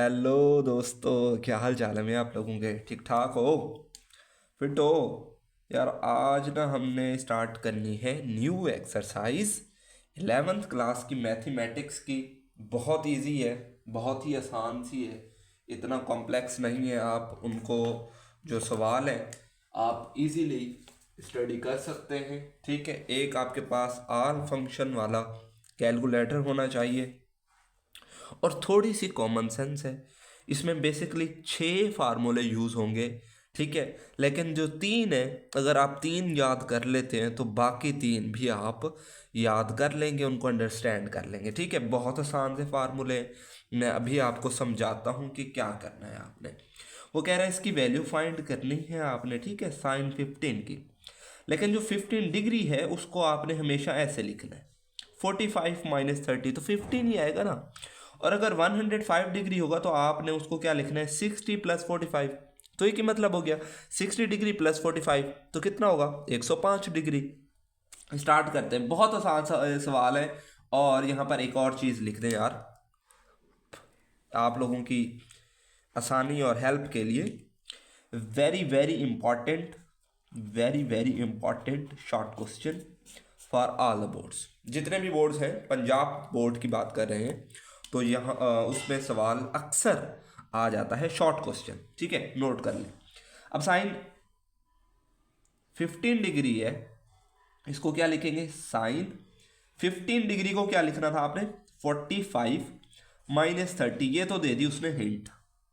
Hello दोस्तों, क्या हाल चाल है मैं आप लोगों के? ठीक ठाक हो? फिट हो? यार आज ना हमने स्टार्ट करनी है न्यू एक्सरसाइज 11th क्लास की मैथमेटिक्स की। बहुत इजी है, बहुत ही आसान सी है, इतना कॉम्प्लेक्स नहीं है। आप उनको जो सवाल है आप इजीली स्टडी कर सकते हैं। ठीक है, एक आपके पास आल फंक्शन वाला कैलकुलेटर होना चाहिए और थोड़ी सी कॉमन सेंस है। इसमें बेसिकली 6 फार्मूले यूज़ होंगे। ठीक है, लेकिन जो 3 है, अगर आप 3 याद कर लेते हैं तो बाकी 3 भी आप याद कर लेंगे, उनको अंडरस्टैंड कर लेंगे। ठीक है, बहुत आसान से फार्मूले। मैं अभी आपको समझाता हूँ कि क्या करना है आपने। वो कह रहा है इसकी वैल्यू फाइंड करनी है आपने। ठीक है, साइन 15 की। लेकिन जो 15 डिग्री है उसको आपने हमेशा ऐसे लिखना है, 45 माइनस 30 तो 15 ही आएगा ना। और अगर 105 डिग्री होगा तो आपने उसको क्या लिखना है, 60 प्लस 45। तो ये क्या मतलब हो गया, 60 डिग्री प्लस 45 तो कितना होगा, 105 डिग्री। स्टार्ट करते हैं, बहुत आसान सवाल है। और यहाँ पर एक और चीज़ लिख दें यार, आप लोगों की आसानी और हेल्प के लिए। Very very important, very very important short question for all the boards. जितने भी बोर्ड्स हैं, पंजाब बोर्ड की बात कर रहे हैं तो यहाँ उसमें सवाल अक्सर आ जाता है शॉर्ट क्वेश्चन। ठीक है, नोट कर लें। अब साइन 15 डिग्री है, इसको क्या लिखेंगे, साइन 15 डिग्री को क्या लिखना था आपने, 45 माइनस 30। ये तो दे दी उसने हिंट,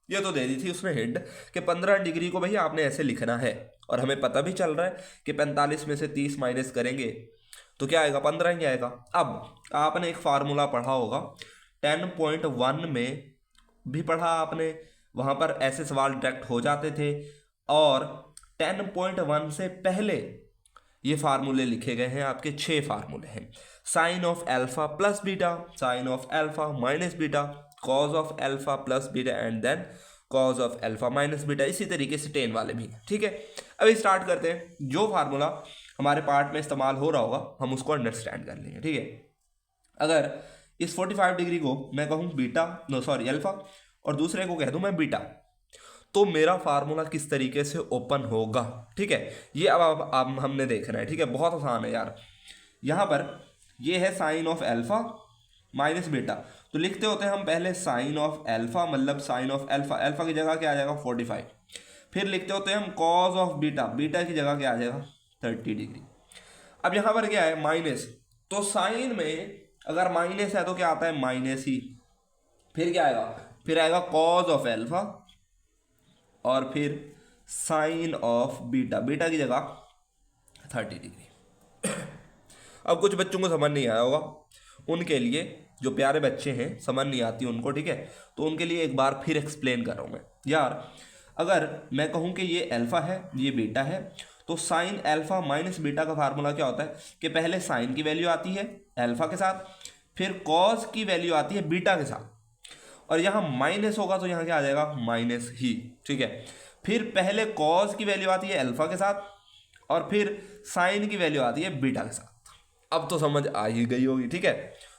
ये तो दे दी थी उसने हिंट कि 15 डिग्री को भैया आपने ऐसे लिखना है। और हमें पता भी चल रहा है कि 45 में से 30 माइनस करेंगे तो क्या आएगा, 15 ही आएगा। अब आपने एक फार्मूला पढ़ा होगा 10.1 में, भी पढ़ा आपने, वहाँ पर ऐसे सवाल डायरेक्ट हो जाते थे। और 10.1 से पहले ये फार्मूले लिखे गए हैं, आपके 6 फार्मूले हैं। Sine of alpha plus beta, sine of alpha minus beta, cos of alpha plus beta and then cos of alpha minus beta. इसी तरीके से 10 वाले भी हैं। ठीक है, अभी स्टार्ट करते हैं। जो फार्मूला हमारे पार्ट में इस्तेमाल हो रहा होगा हम उसको अंडरस्टैंड कर लेंगे। ठीक है, अगर इस 45 डिग्री को मैं कहूँ बीटा, नो सॉरी एल्फा, और दूसरे को कह दूँ मैं बीटा, तो मेरा फार्मूला किस तरीके से ओपन होगा। ठीक है, ये अब हमने देखना है। ठीक है, बहुत आसान है यार। यहाँ पर ये है sine of alpha minus beta, तो लिखते होते हैं हम पहले साइन ऑफ एल्फा, मतलब साइन ऑफ एल्फा, एल्फा की जगह क्या आ जाएगा 45। फिर लिखते होते हैं हम कॉज ऑफ बीटा, बीटा की जगह क्या आ जाएगा 30 डिग्री। अब यहाँ पर क्या है माइनस, तो साइन में अगर माइनस है तो क्या आता है माइनस ही। फिर क्या आएगा, फिर आएगा कॉज ऑफ एल्फा और फिर साइन ऑफ बीटा, बीटा की जगह 30 डिग्री। अब कुछ बच्चों को समझ नहीं आया होगा, उनके लिए, जो प्यारे बच्चे हैं समझ नहीं आती उनको, ठीक है, तो उनके लिए एक बार फिर एक्सप्लेन कर रहा हूँ मैं यार। अगर मैं कहूँ कि ये अल्फा है ये बीटा है, तो साइन अल्फा माइनस बीटा का फार्मूला क्या होता है कि पहले साइन की वैल्यू आती है अल्फा के साथ, फिर कॉस की वैल्यू आती है बीटा के साथ, और यहाँ माइनस होगा तो यहाँ क्या आ जाएगा माइनस ही। ठीक है, फिर पहले कॉस की वैल्यू आती है अल्फा के साथ और फिर साइन की वैल्यू आती है बीटा के साथ। अब तो समझ आ ही गई होगी। ठीक है,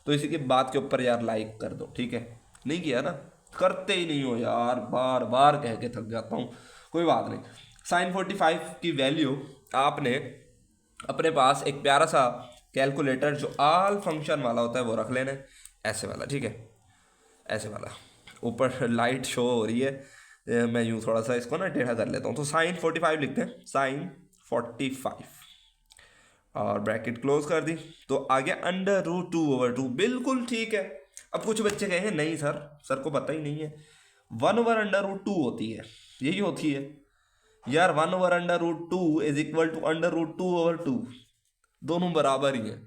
तो इसी की बात के ऊपर यार लाइक कर दो। ठीक है, नहीं किया ना, करते ही नहीं हो यार, बार बार कह के थक जाता हूँ। कोई बात नहीं, साइन 45 की वैल्यू आपने अपने पास एक प्यारा सा कैलकुलेटर जो आल फंक्शन वाला होता है वो रख लेना है, ऐसे वाला। ठीक है, ऐसे वाला, ऊपर लाइट शो हो रही है, मैं यूँ थोड़ा सा इसको ना टेढ़ा कर लेता हूँ। तो साइन 45 लिखते हैं, साइन 45 और ब्रैकेट क्लोज कर दी, तो आ गया √2/2। बिल्कुल ठीक है। अब कुछ बच्चे कहेंगे नहीं सर, सर को पता ही नहीं है, 1/√2 होती है, यही होती है यार। 1/√2 इज इक्वल टू √2/2, दोनों बराबर ही है।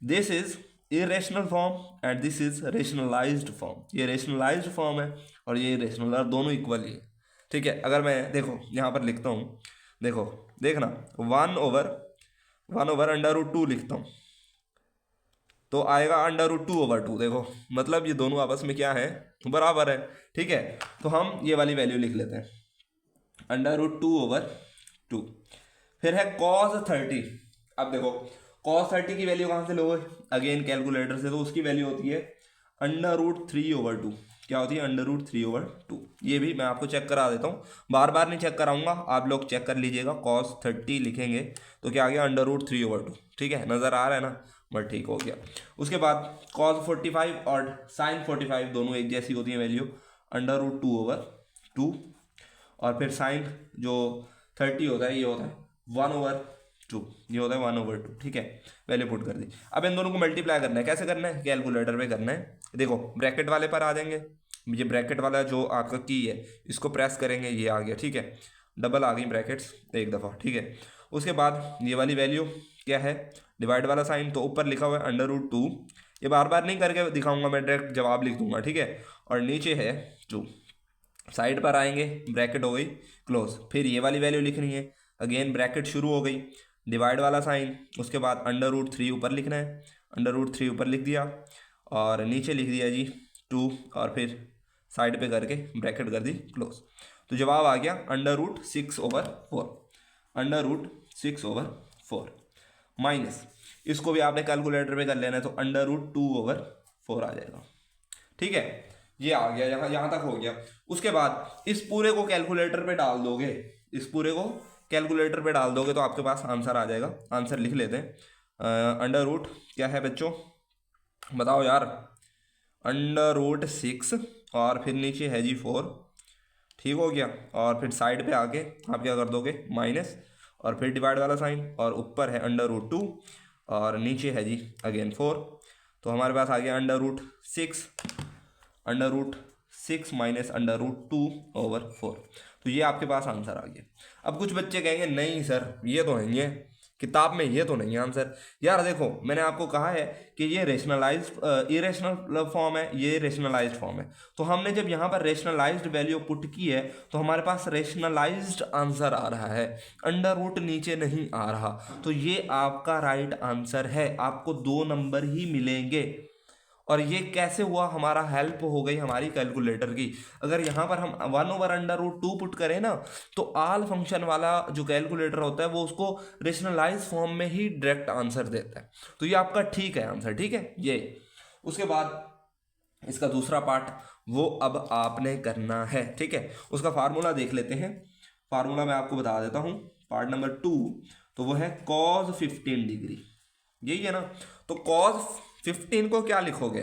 This is irrational form and this is rationalised form. ये रेशनलाइज्ड फॉर्म है और ये रेशनल, और दोनों इक्वल ही है। ठीक है, अगर मैं देखो यहाँ पर लिखता हूँ, देखो देखना, 1/√2 लिखता हूँ तो आएगा √2/2। देखो मतलब ये दोनों आपस में क्या है, बराबर है। ठीक है, तो हम ये वाली वैल्यू लिख लेते हैं, √2/2। फिर है cos 30। अब देखो cos 30 की वैल्यू कहाँ से लोगे, अगेन कैलकुलेटर से, तो उसकी वैल्यू होती है √3/2। क्या होती है √3/2। ये भी मैं आपको चेक करा देता हूँ, बार बार नहीं चेक कराऊंगा, आप लोग चेक कर लीजिएगा। cos 30 लिखेंगे तो क्या आ गया √3/2। ठीक है, नज़र आ रहा है ना, बट ठीक हो गया। उसके बाद cos 45 और sin 45 दोनों एक जैसी होती है वैल्यू, √2/2। और फिर साइन जो 30 होता है ये होता है 1/2, ये होता है 1/2। ठीक है, वैल्यू पुट कर दी। अब इन दोनों को मल्टीप्लाई करना है, कैसे करना है, कैलकुलेटर पे करना है। देखो ब्रैकेट वाले पर आ जाएंगे, ये ब्रैकेट वाला जो आपका की है इसको प्रेस करेंगे, ये आ गया। ठीक है, डबल आ गई ब्रैकेट्स एक दफ़ा। ठीक है, उसके बाद ये वाली वैल्यू क्या है, डिवाइड वाला साइन, तो ऊपर लिखा हुआ है √2। ये बार बार नहीं करके दिखाऊंगा, मैं डायरेक्ट जवाब लिख दूंगा। ठीक है, और नीचे है 2, साइड पर आएंगे, ब्रैकेट हो गई क्लोज। फिर ये वाली वैल्यू लिखनी है, अगेन ब्रैकेट शुरू हो गई, डिवाइड वाला साइन, उसके बाद √3 ऊपर लिखना है, √3 ऊपर लिख दिया और नीचे लिख दिया जी 2, और फिर साइड पे करके ब्रैकेट कर दी क्लोज। तो जवाब आ गया √6/4, √6/4 माइनस, इसको भी आपने कैलकुलेटर पे कर लेना है, तो √2/4 आ जाएगा। ठीक है, ये आ गया, यहाँ तक हो गया। उसके बाद इस पूरे को कैलकुलेटर पे डाल दोगे, इस पूरे को कैलकुलेटर पे डाल दोगे तो आपके पास आंसर आ जाएगा। आंसर लिख लेते हैं, अंडर क्या है बच्चों, बताओ यार, √6 और फिर नीचे है जी 4। ठीक हो गया, और फिर साइड पे आके आप क्या कर दोगे, माइनस, और फिर डिवाइड वाला साइन, और ऊपर है √2 और नीचे है जी अगेन 4। तो हमारे पास आ गया √6 माइनस √2/4। तो ये आपके पास आंसर आ गया। अब कुछ बच्चे कहेंगे नहीं सर ये तो नहीं है, किताब में ये तो नहीं है आंसर। यार देखो, मैंने आपको कहा है कि ये रेशनलाइज्ड इरेशनल फॉर्म है, ये रेशनलाइज्ड फॉर्म है। तो हमने जब यहाँ पर रेशनलाइज्ड वैल्यू पुट की है तो हमारे पास रेशनलाइज्ड आंसर आ रहा है, √ नीचे नहीं आ रहा। तो ये आपका राइट आंसर है, आपको 2 नंबर ही मिलेंगे। और ये कैसे हुआ, हमारा हेल्प हो गई हमारी कैलकुलेटर की। अगर यहाँ पर हम 1/√2 पुट करें ना, तो आल फंक्शन वाला जो कैलकुलेटर होता है वो उसको रेशनलाइज फॉर्म में ही डायरेक्ट आंसर देता है। तो ये आपका ठीक है आंसर। ठीक है, ये उसके बाद इसका दूसरा पार्ट वो अब आपने करना है। ठीक है, उसका फार्मूला देख लेते हैं। फार्मूला मैं आपको बता देता हूँ, पार्ट नंबर 2, तो वो है cos 15 डिग्री, यही है ना। तो cos 15 को क्या लिखोगे,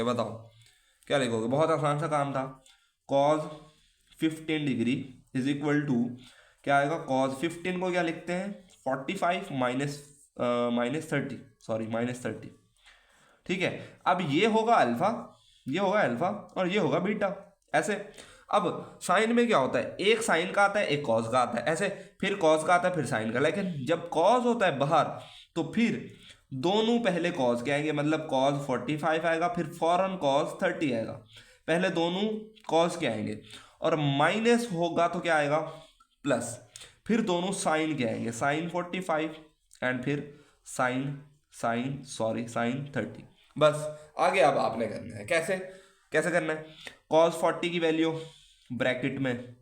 बताओ क्या लिखोगे, बहुत आसान सा काम था। cos 15 degree is equal to क्या आएगा, cos 15 को क्या लिखते हैं, 45 माइनस 30। ठीक है, अब ये होगा अल्फा, और ये होगा बीटा, ऐसे। अब साइन में क्या होता है, एक साइन का आता है एक कॉस का आता है, ऐसे फिर कॉस का आता है फिर साइन का। लेकिन जब कॉस होता है बाहर तो फिर दोनों पहले कॉस के आएंगे, मतलब cos 45 आएगा फिर फौरन cos 30 आएगा, पहले दोनों कॉस के आएंगे। और माइनस होगा तो क्या आएगा, प्लस, फिर दोनों साइन के आएंगे, साइन 45 एंड फिर साइन 30। बस आगे अब आपने करना है, कैसे करना है, cos 40 की वैल्यू ब्रैकेट में,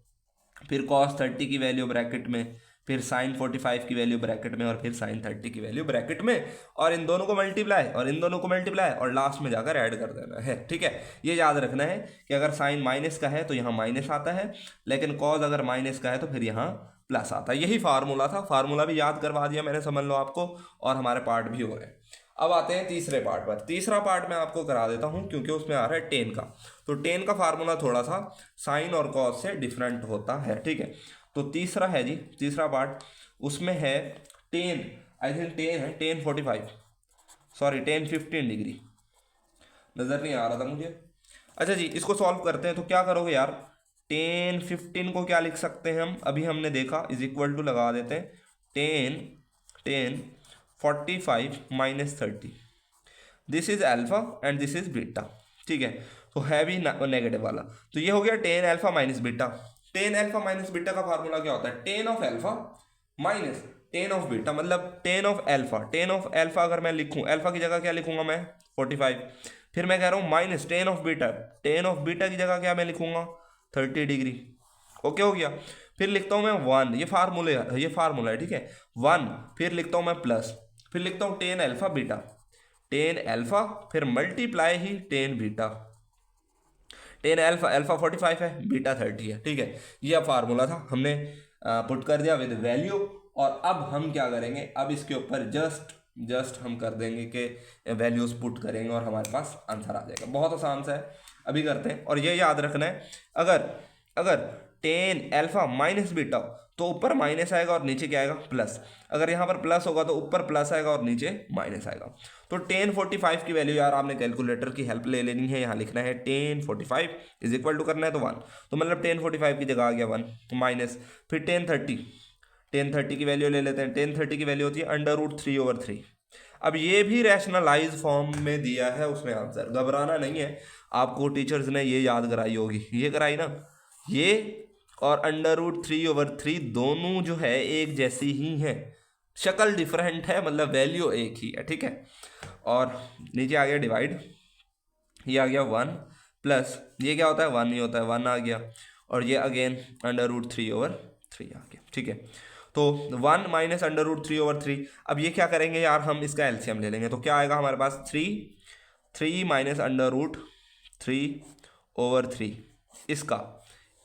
फिर cos 30 की वैल्यू ब्रैकेट में, फिर sin 45 की वैल्यू ब्रैकेट में, और फिर sin 30 की वैल्यू ब्रैकेट में, और इन दोनों को मल्टीप्लाई और लास्ट में जाकर ऐड कर देना है। ठीक है, ये याद रखना है कि अगर साइन माइनस का है तो यहाँ माइनस आता है, लेकिन cos अगर माइनस का है तो फिर यहाँ प्लस आता है। यही फार्मूला था, फार्मूला भी याद करवा दिया मैंने, समझ लो आपको, और हमारे पार्ट भी हो रहे हैं। अब आते हैं तीसरे पार्ट पर। तीसरा पार्ट मैं आपको करा देता हूँ क्योंकि उसमें आ रहा है टेन का। तो टेन का फार्मूला थोड़ा सा साइन और कॉस से डिफरेंट होता है। ठीक है, तो तीसरा है जी, तीसरा पार्ट, उसमें है टेन, आई थिंक टेन है, टेन 15 डिग्री, नज़र नहीं आ रहा था मुझे। अच्छा जी, इसको सॉल्व करते हैं। तो क्या करोगे यार, टेन 15 को क्या लिख सकते हैं हम, अभी हमने देखा, इज इक्वल टू लगा देते हैं, ten 45 minus 30, this is alpha and this is beta. ठीक है, तो है भी नेगेटिव वाला, तो ये हो गया tan alpha minus beta. Tan alpha minus beta का फार्मूला क्या होता है, ten of alpha minus ten of beta, मतलब टेन ऑफ अल्फा अगर मैं लिखूं, अल्फा की जगह क्या लिखूंगा मैं, 45, फिर मैं कह रहा हूँ माइनस टेन ऑफ बीटा की जगह क्या मैं लिखूंगा, 30 डिग्री। ओके हो गया, फिर लिखता हूँ मैं 1, ये फार्मूला है। ठीक है, 1, फिर लिखता हूँ मैं प्लस, फिर लिखता हूँ टेन अल्फा फिर मल्टीप्लाई ही tan beta. Tan alpha, alpha 45 है, बीटा 30 है, ठीक है। ये फार्मूला था, हमने पुट कर दिया विद वैल्यू। और अब हम क्या करेंगे, अब इसके ऊपर जस्ट हम कर देंगे कि वैल्यूज पुट करेंगे और हमारे पास आंसर आ जाएगा। बहुत आसान सा है, अभी करते हैं। और ये याद रखना है, अगर टेन अल्फा माइनस बीटा तो ऊपर माइनस आएगा और नीचे क्या आएगा, प्लस। अगर यहाँ पर प्लस होगा तो ऊपर प्लस आएगा और नीचे माइनस आएगा। तो टेन 45 की वैल्यू यार आपने कैलकुलेटर की हेल्प ले लेनी है। यहाँ लिखना है टेन 45 इज इक्वल टू करना है तो 1, तो मतलब टेन 45 की जगह आ गया 1 माइनस, फिर टेन थर्टी की वैल्यू ले लेते हैं। टेन 30 की वैल्यू होती है √3/3। अब ये भी रैशनलाइज फॉर्म में दिया है उसने आंसर, घबराना नहीं है। आपको टीचर्स ने ये याद कराई होगी, ये कराई ना, ये और √3/3 दोनों जो है एक जैसी ही है, शक्ल डिफरेंट है, मतलब वैल्यू एक ही है, ठीक है। और नीचे आ गया डिवाइड, ये आ गया 1 प्लस ये क्या होता है 1 ही होता है, 1 आ गया। और ये अगेन √3/3 आ गया, ठीक है। तो 1 माइनस √3/3। अब ये क्या करेंगे यार, हम इसका एलसीएम ले लेंगे। तो क्या आएगा हमारे पास 3 माइनस √3/3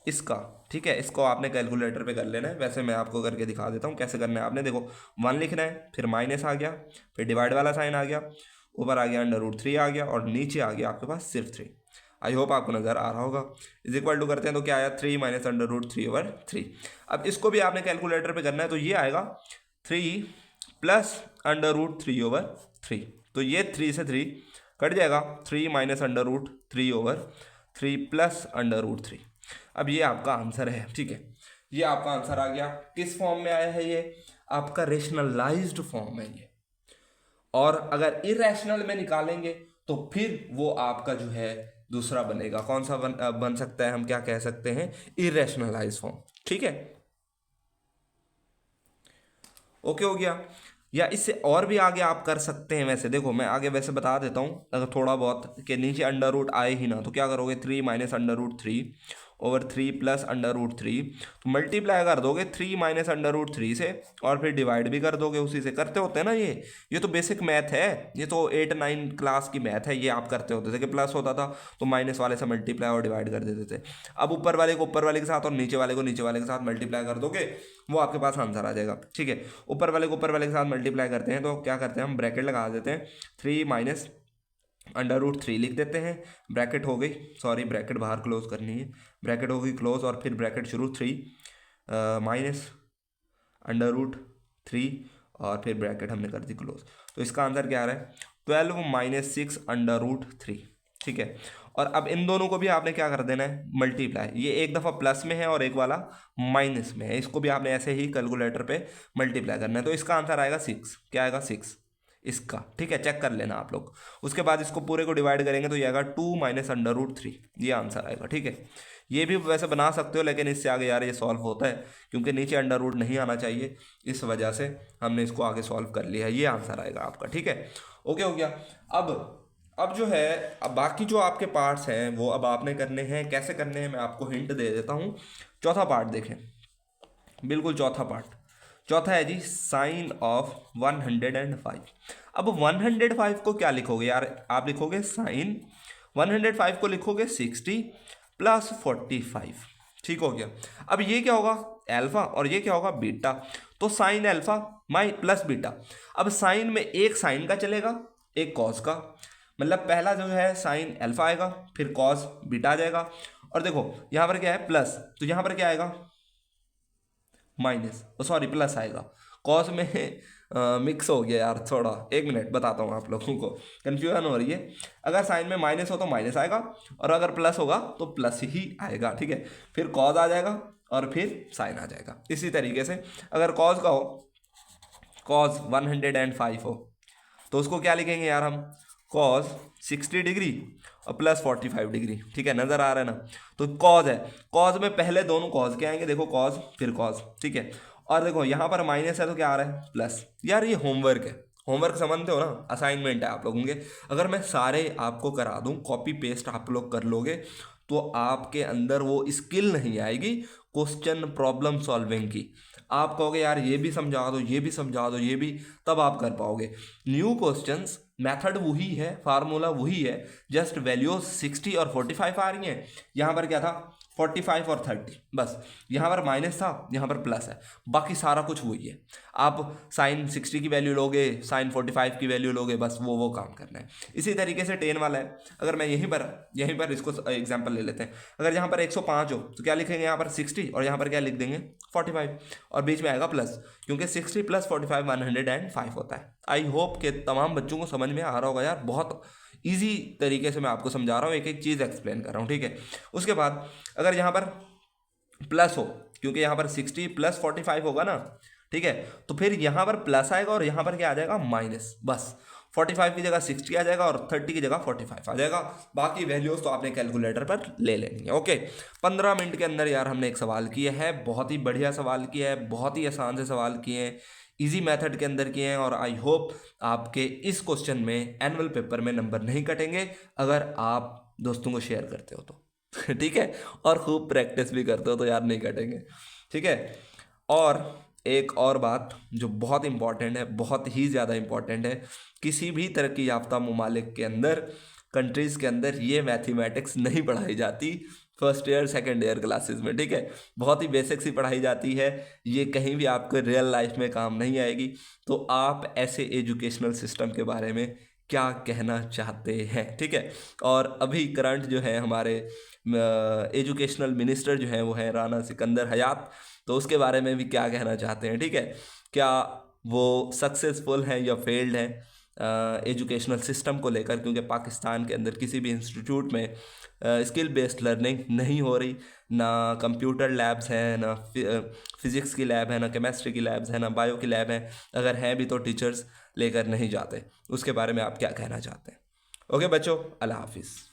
इसका, ठीक है। इसको आपने कैलकुलेटर पे कर लेना है, वैसे मैं आपको करके दिखा देता हूँ कैसे करना है। आपने देखो 1 लिखना है, फिर माइनस आ गया, फिर डिवाइड वाला साइन आ गया, ऊपर आ गया √3 आ गया और नीचे आ गया आपके पास सिर्फ 3। आई होप आपको नज़र आ रहा होगा। इज इक्वल टू करते हैं तो क्या आया 3 माइनस √3/3। अब इसको भी आपने कैलकुलेटर पे करना है, तो ये आएगा 3 प्लस √3/3। तो ये 3 से 3 कट जाएगा, 3 माइनस √3/3 प्लस √3। अब ये आपका आंसर है, ठीक है। ये आपका आंसर आ गया। किस फॉर्म में आया है, ये आपका रेशनलाइज्ड फॉर्म है ये। और अगर इरेशनल में निकालेंगे तो फिर वो आपका जो है दूसरा बनेगा। कौन सा बन सकता है, हम क्या कह सकते हैं, इरेशनलाइज फॉर्म, ठीक है। ओके हो गया। या इससे और भी आगे आप कर सकते हैं। वैसे देखो मैं आगे वैसे बता देता हूँ, अगर थोड़ा बहुत कि नीचे अंडर रूट आए ही ना तो क्या करोगे, 3 माइनस √3/3 प्लस √3, तो मल्टीप्लाई कर दोगे 3 माइनस √3 से और फिर डिवाइड भी कर दोगे उसी से। करते होते हैं ना ये तो बेसिक मैथ है, ये तो 8-9 क्लास की मैथ है। ये आप करते होते थे कि प्लस होता था तो माइनस वाले से मल्टीप्लाई और डिवाइड कर देते थे। अब ऊपर वाले को ऊपर वाले के साथ और नीचे वाले को नीचे वाले के साथ मल्टीप्लाई कर दोगे, वो आपके पास आंसर आ जाएगा, ठीक है। ऊपर वाले को ऊपर वाले के साथ मल्टीप्लाई करते हैं तो क्या करते हैं, हम ब्रैकेट लगा देते हैं, 3 माइनस √3 लिख देते हैं, ब्रैकेट हो गई, सॉरी ब्रैकेट बाहर क्लोज करनी है, ब्रैकेट हो गई क्लोज और फिर ब्रैकेट शुरू 3 माइनस √3 और फिर ब्रैकेट हमने कर दी क्लोज। तो इसका आंसर क्या आ रहा है, 12 माइनस 6 √3, ठीक है। और अब इन दोनों को भी आपने क्या कर देना है, मल्टीप्लाई। ये एक दफ़ा प्लस में है और एक वाला माइनस में है, इसको भी आपने ऐसे ही कैलकुलेटर पे मल्टीप्लाई करना है। तो इसका आंसर आएगा 6, क्या आएगा 6 इसका, ठीक है। चेक कर लेना आप लोग। उसके बाद इसको पूरे को डिवाइड करेंगे तो ये आएगा 2 माइनस √3, ये आंसर आएगा, ठीक है। ये भी वैसे बना सकते हो लेकिन इससे आगे यार ये सॉल्व होता है क्योंकि नीचे अंडर रूट नहीं आना चाहिए, इस वजह से हमने इसको आगे सॉल्व कर लिया है। ये आंसर आएगा आपका, ठीक है। ओके हो गया। अब जो है, अब बाकी जो आपके पार्ट्स हैं वो अब आपने करने हैं। कैसे करने हैं मैं आपको हिंट दे देता हूँ। चौथा पार्ट देखें, बिल्कुल चौथा पार्ट, चौथा है जी साइन ऑफ 105। अब 105 को क्या लिखोगे यार, आप लिखोगे साइन 105 को लिखोगे 60 प्लस 45, ठीक हो गया। अब ये क्या होगा अल्फा और ये क्या होगा बीटा, तो साइन अल्फा माइ प्लस बीटा। अब साइन में एक साइन का चलेगा एक कॉस का, मतलब पहला जो है साइन अल्फा आएगा फिर कॉस बीटा आ जाएगा। और देखो यहाँ पर क्या है प्लस, तो यहाँ पर क्या आएगा माइनस, सॉरी प्लस आएगा। कॉस में मिक्स हो गया यार थोड़ा, एक मिनट बताता हूँ आप लोगों को, कन्फ्यूजन हो रही है। अगर साइन में माइनस हो तो माइनस आएगा और अगर प्लस होगा तो प्लस ही आएगा, ठीक है। फिर कॉस आ जाएगा और फिर साइन आ जाएगा। इसी तरीके से अगर कॉस का हो, कॉस 105 हो तो उसको क्या लिखेंगे यार हम, कॉस 60 डिग्री और प्लस 45 डिग्री, ठीक है। नज़र आ रहा है ना, तो कॉस है, कॉस में पहले दोनों कॉस के आएंगे, देखो कॉस फिर कॉस, ठीक है। और देखो यहाँ पर माइनस है तो क्या आ रहा है प्लस। यार ये होमवर्क है, होमवर्क समझते हो ना, असाइनमेंट है आप लोगों के। अगर मैं सारे आपको करा दूँ, कॉपी पेस्ट आप लोग कर लोगे तो आपके अंदर वो स्किल नहीं आएगी क्वेश्चन प्रॉब्लम सॉल्विंग की। आप कहोगे यार ये भी समझा दो, ये भी समझा दो, ये भी, तब आप कर पाओगे। न्यू क्वेश्चंस मेथड वही है, फार्मूला वही है, जस्ट वैल्यूज 60 और 45 आ रही हैं। यहाँ पर क्या था 45 और 30, बस यहाँ पर माइनस था, यहाँ पर प्लस है, बाकी सारा कुछ वही है। आप साइन 60 की वैल्यू लोगे, साइन 45 की वैल्यू लोगे, बस वो काम करना है। इसी तरीके से टेन वाला है। अगर मैं यहीं पर इसको एग्जाम्पल ले लेते हैं। अगर यहाँ पर 105 हो तो क्या लिखेंगे, यहाँ पर 60 और यहाँ पर क्या लिख देंगे 45, और बीच में आएगा प्लस, क्योंकि 60 + 45 105 होता है। आई होप कि तमाम बच्चों को समझ में आ रहा होगा यार, बहुत ईजी तरीके से मैं आपको समझा रहा हूँ, एक एक चीज़ एक्सप्लेन कर रहा हूँ, ठीक है। उसके बाद अगर यहाँ पर प्लस हो, क्योंकि यहाँ पर 60 + 45 होगा ना, ठीक है, तो फिर यहाँ पर प्लस आएगा और यहाँ पर क्या आ जाएगा माइनस, बस 45 की जगह 60 आ जाएगा और 30 की जगह 45 आ जाएगा। बाकी वैल्यूज तो आपने कैलकुलेटर पर ले लेनी है। ओके, 15 मिनट के अंदर यार हमने एक सवाल किया है, बहुत ही बढ़िया सवाल किया है, बहुत ही आसान से सवाल किए हैं, इजी मेथड के अंदर किए हैं, और आई होप आपके इस क्वेश्चन में एनुअल पेपर में नंबर नहीं कटेंगे अगर आप दोस्तों को शेयर करते हो तो ठीक है, और खूब प्रैक्टिस भी करते हो तो यार नहीं कटेंगे, ठीक है। और एक और बात जो बहुत इंपॉर्टेंट है, बहुत ही ज़्यादा इंपॉर्टेंट है, किसी भी तरक्की याफ्ता ममालिक के अंदर, कंट्रीज़ के अंदर ये मैथमेटिक्स नहीं पढ़ाई जाती first year second year classes में, ठीक है, बहुत ही बेसिक्स ही पढ़ाई जाती है, ये कहीं भी आपको रियल लाइफ में काम नहीं आएगी। तो आप ऐसे एजुकेशनल सिस्टम के बारे में क्या कहना चाहते हैं, ठीक है। और अभी करंट जो है हमारे एजुकेशनल मिनिस्टर जो हैं वो हैं राना सिकंदर हयात, तो उसके बारे में भी क्या कहना चाहते हैं, ठीक है, क्या वो सक्सेसफुल हैं या फेल्ड हैं एजुकेशनल सिस्टम को लेकर, क्योंकि पाकिस्तान के अंदर किसी भी इंस्टीट्यूट में स्किल बेस्ड लर्निंग नहीं हो रही, ना कंप्यूटर लैब्स हैं, ना फिज़िक्स की लैब है, ना केमिस्ट्री की लैब्स हैं, ना बायो की लैब है, अगर हैं भी तो टीचर्स लेकर नहीं जाते। उसके बारे में आप क्या कहना चाहते हैं? ओके बच्चों, अल्लाह हाफिज़।